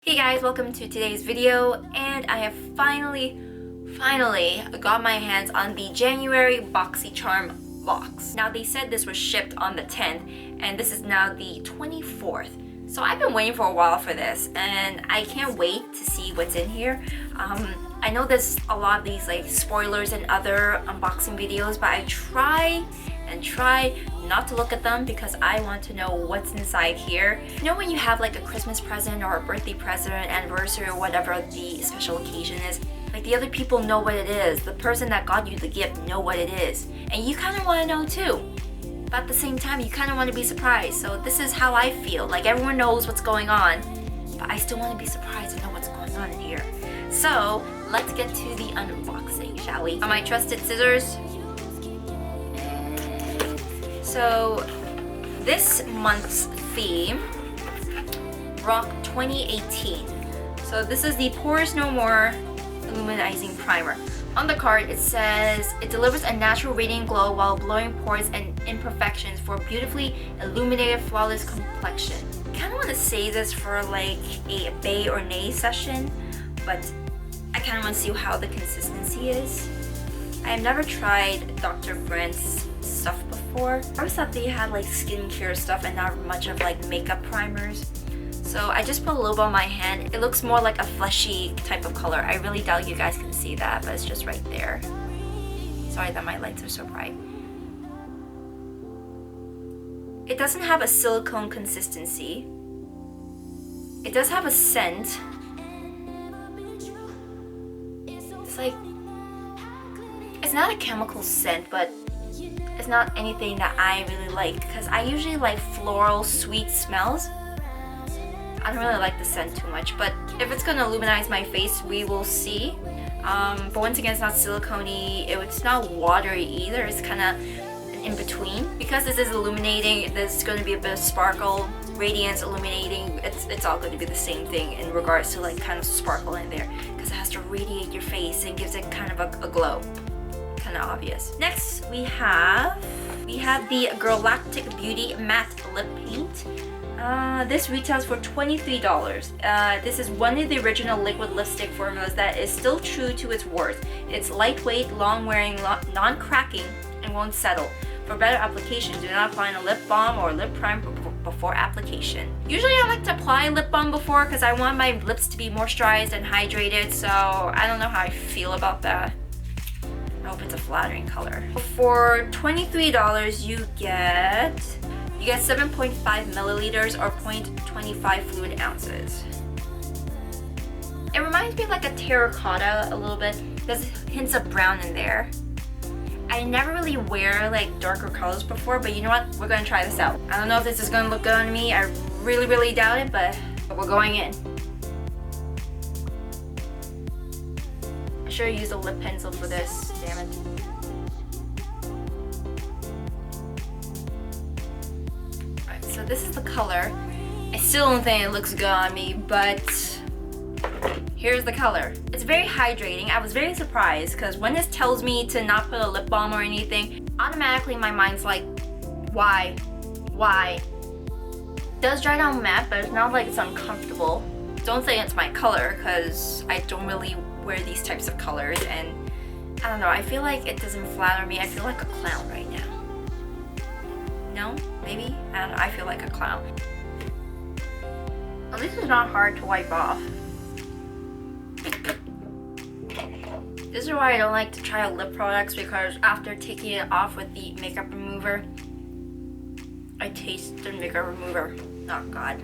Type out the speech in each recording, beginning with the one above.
Hey guys, welcome to today's video, and I have finally got my hands on the January Boxycharm box. Now they said this was shipped on the 10th and this is now the 24th. So I've been waiting for a while for this and I can't wait to see what's in here. I know there's a lot of these like spoilers and other unboxing videos, but I try not to look at them because I want to know what's inside here. You know when you have like a Christmas present or a birthday present, anniversary or whatever the special occasion is, like the other people know what it is, the person that got you the gift know what it is, and you kind of want to know too. But at the same time, you kind of want to be surprised. So this is how I feel, like everyone knows what's going on, but I still want to be surprised and know what's going on in here. So let's get to the unboxing, shall we? On my trusted scissors. So this month's theme, Rock 2018. So this is the Pores No More Illuminizing Primer. On the card it says, it delivers a natural radiant glow while blowing pores and imperfections for beautifully illuminated flawless complexion. I kind of want to say this for like a bay or nay session, but I kind of want to see how the consistency is. I have never tried Dr. Brant's stuff before. I always thought they had like skincare stuff and not much of like makeup primers. So I just put a little bit on my hand. It looks more like a fleshy type of color. I really doubt you guys can see that, but it's just right there. Sorry that my lights are so bright. It doesn't have a silicone consistency. It does have a scent. It's like, it's not a chemical scent, but it's not anything that I really like because I usually like floral, sweet smells. I don't really like the scent too much, but if it's gonna illuminize my face, we will see. But once again, it's not silicone-y, it's not watery either, it's kind of in between. Because this is illuminating, there's going to be a bit of sparkle, radiance, illuminating, it's all going to be the same thing in regards to like kind of sparkle in there. Because it has to radiate your face and gives it kind of a glow. Kind of obvious. Next, we have the Girlactik Beauty Matte Lip Paint. This retails for $23. This is one of the original liquid lipstick formulas that is still true to its worth. It's lightweight, long-wearing, non-cracking, and won't settle. For better application, do not apply a lip balm or lip primer before application. Usually I like to apply lip balm before because I want my lips to be moisturized and hydrated, so I don't know how I feel about that. I hope it's a flattering color. For $23, you get 7.5 milliliters or 0.25 fluid ounces. It reminds me of like a terracotta a little bit. There's hints of brown in there. I never really wear like darker colors before, but you know what? We're gonna try this out. I don't know if this is gonna look good on me. I really doubt it, but we're going in. I should have used a lip pencil for this, damn it. Alright, so this is the color. I still don't think it looks good on me, but here's the color. It's very hydrating. I was very surprised because when this tells me to not put a lip balm or anything, automatically my mind's like, why? It does dry down matte, but it's not like it's uncomfortable. Don't say it's my color because I don't really wear these types of colors, and I don't know, I feel like it doesn't flatter me. I feel like a clown right now. No? Maybe? I don't know, I feel like a clown. At least it's not hard to wipe off. This is why I don't like to try out lip products, because after taking it off with the makeup remover, I taste the makeup remover. Oh God.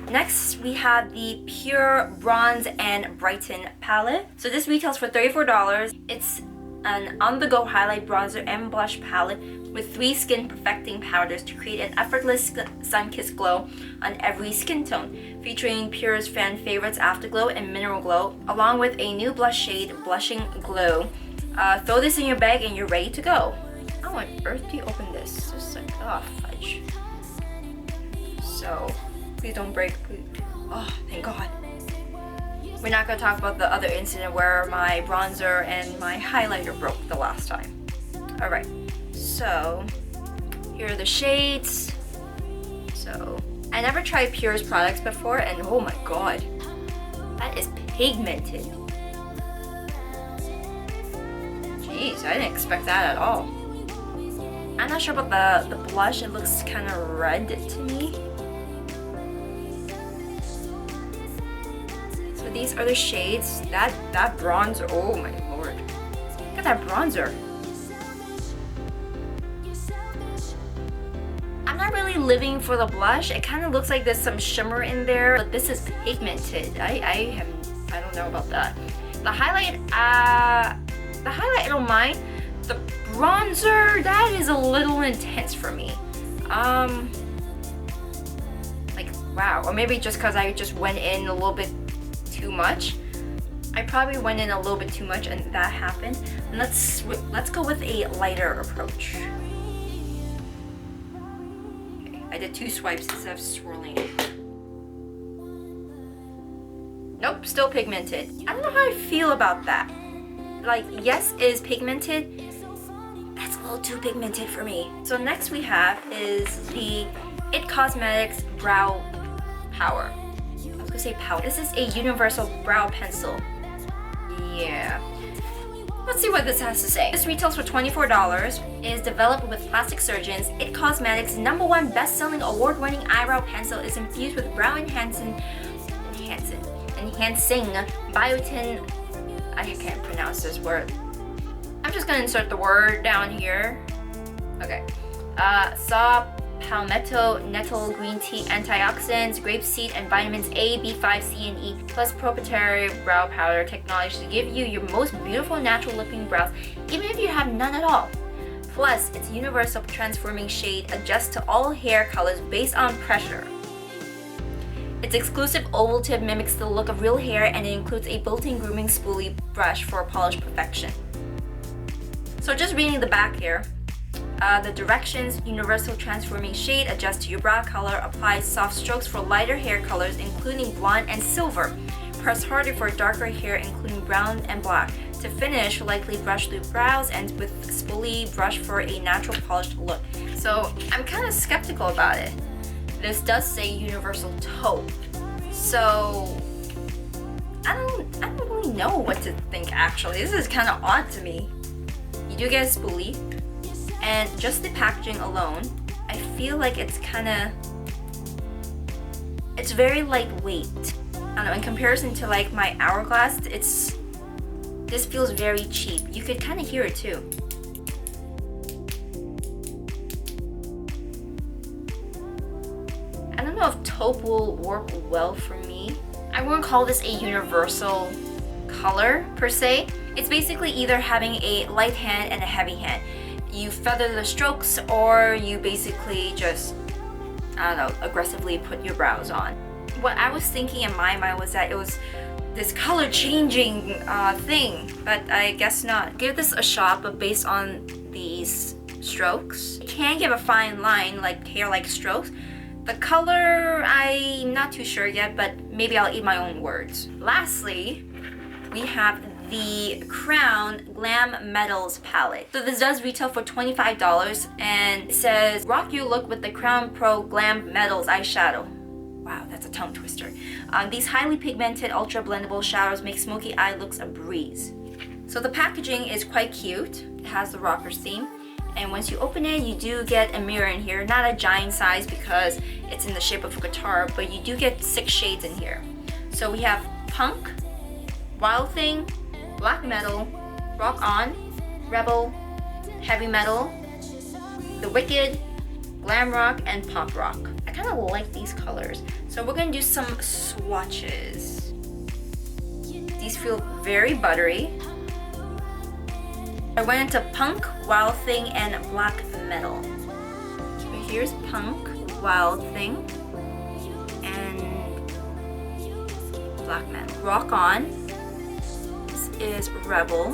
Next, we have the Pure Bronze and Brighten palette. So this retails for $34. It's an on-the-go highlight, bronzer, and blush palette with 3 skin perfecting powders to create an effortless sun-kissed glow on every skin tone, featuring Pure's fan favorites Afterglow and Mineral Glow, along with a new blush shade, Blushing Glow. Throw this in your bag and you're ready to go. How on earth do you open this? Just like, oh, fudge. So, please don't break, please. Oh, thank God. We're not going to talk about the other incident where my bronzer and my highlighter broke the last time. Alright, so here are the shades. So I never tried Pure's products before, and oh my God, That is pigmented. Jeez, I didn't expect that at all. I'm not sure about the blush. It looks kind of red to me. So these are the shades. That bronzer, oh my lord. Look at that bronzer. I'm not really living for the blush. It kind of looks like there's some shimmer in there, but this is pigmented. I don't know about that. The highlight, I don't mind. The bronzer, that is a little intense for me. Like wow, or maybe just because I just went in a little bit too much. I probably went in a little bit too much, and that happened. And let's go with a lighter approach. Okay, I did 2 swipes instead of swirling it. Nope, still pigmented. I don't know how I feel about that. Like, yes, it is pigmented. That's a little too pigmented for me. So next we have is the IT Cosmetics Brow Power. I was gonna say power. This is a universal brow pencil. Yeah. Let's see what this has to say. This retails for $24. Is developed with plastic surgeons. IT Cosmetics' #1 best-selling award-winning eyebrow pencil is infused with brow enhancing biotin. I can't pronounce this word. I'm just gonna insert the word down here. Okay. Saw palmetto, nettle, green tea, antioxidants, grapeseed, and vitamins A, B5, C, and E, plus proprietary brow powder technology to give you your most beautiful natural looking brows, even if you have none at all. Plus, its universal transforming shade adjusts to all hair colors based on pressure. Its exclusive oval tip mimics the look of real hair, and it includes a built-in grooming spoolie brush for polished perfection. So just reading the back here, the directions: universal transforming shade adjusts to your brow color, applies soft strokes for lighter hair colors including blonde and silver, press harder for darker hair including brown and black. To finish, lightly brush through brows and with spoolie brush for a natural polished look. So I'm kind of skeptical about it. This does say universal taupe, so I don't really know what to think actually. This is kind of odd to me. You do get a spoolie, and just the packaging alone, I feel like it's very lightweight. I don't know, in comparison to like my Hourglass, this feels very cheap. You could kind of hear it too. I don't know if taupe will work well for me. I wouldn't call this a universal color per se. It's basically either having a light hand and a heavy hand. You feather the strokes, or you basically just, I don't know, aggressively put your brows on. What I was thinking in my mind was that it was this color changing thing, but I guess not. Give this a shot, but based on these strokes, you can give a fine line, like hair-like strokes. The color, I'm not too sure yet, but maybe I'll eat my own words. Lastly, we have the Crown Glam Metals palette. So this does retail for $25, and it says, rock your look with the Crown Pro Glam Metals eyeshadow. Wow, that's a tongue twister. These highly pigmented, ultra blendable shadows make smoky eye looks a breeze. So the packaging is quite cute. It has the rockers theme. And once you open it, you do get a mirror in here. Not a giant size because it's in the shape of a guitar, but you do get 6 shades in here. So we have Punk, Wild Thing, Black Metal, Rock On, Rebel, Heavy Metal, The Wicked, Glam Rock, and Pop Rock. I kind of like these colors. So we're gonna do some swatches. These feel very buttery. I went into Punk, Wild Thing, and Black Metal. So here's Punk, Wild Thing, and Black Metal. Rock On. This is Rebel,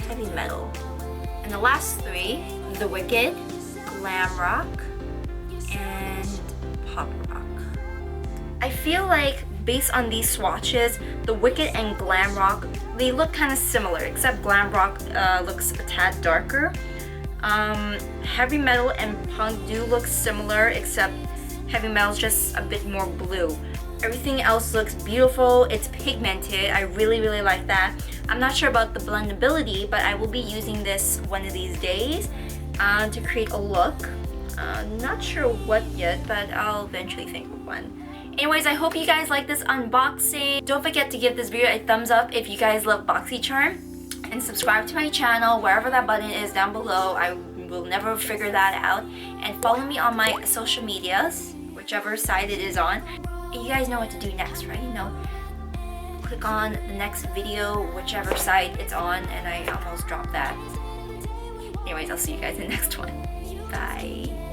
Heavy Metal. And the last 3, The Wicked, Glam Rock, and Pop Rock. I feel like based on these swatches, The Wicked and Glam Rock, they look kind of similar, except Glam Rock looks a tad darker. Heavy Metal and Punk do look similar, except Heavy Metal is just a bit more blue. Everything else looks beautiful. It's pigmented. I really, really like that. I'm not sure about the blendability, but I will be using this one of these days to create a look. Not sure what yet, but I'll eventually think of one. Anyways, I hope you guys like this unboxing. Don't forget to give this video a thumbs up if you guys love Boxycharm. And subscribe to my channel, wherever that button is down below. I will never figure that out. And follow me on my social medias, whichever side it is on. And you guys know what to do next, right? You know, click on the next video, whichever side it's on, and I almost dropped that. Anyways, I'll see you guys in the next one. Bye.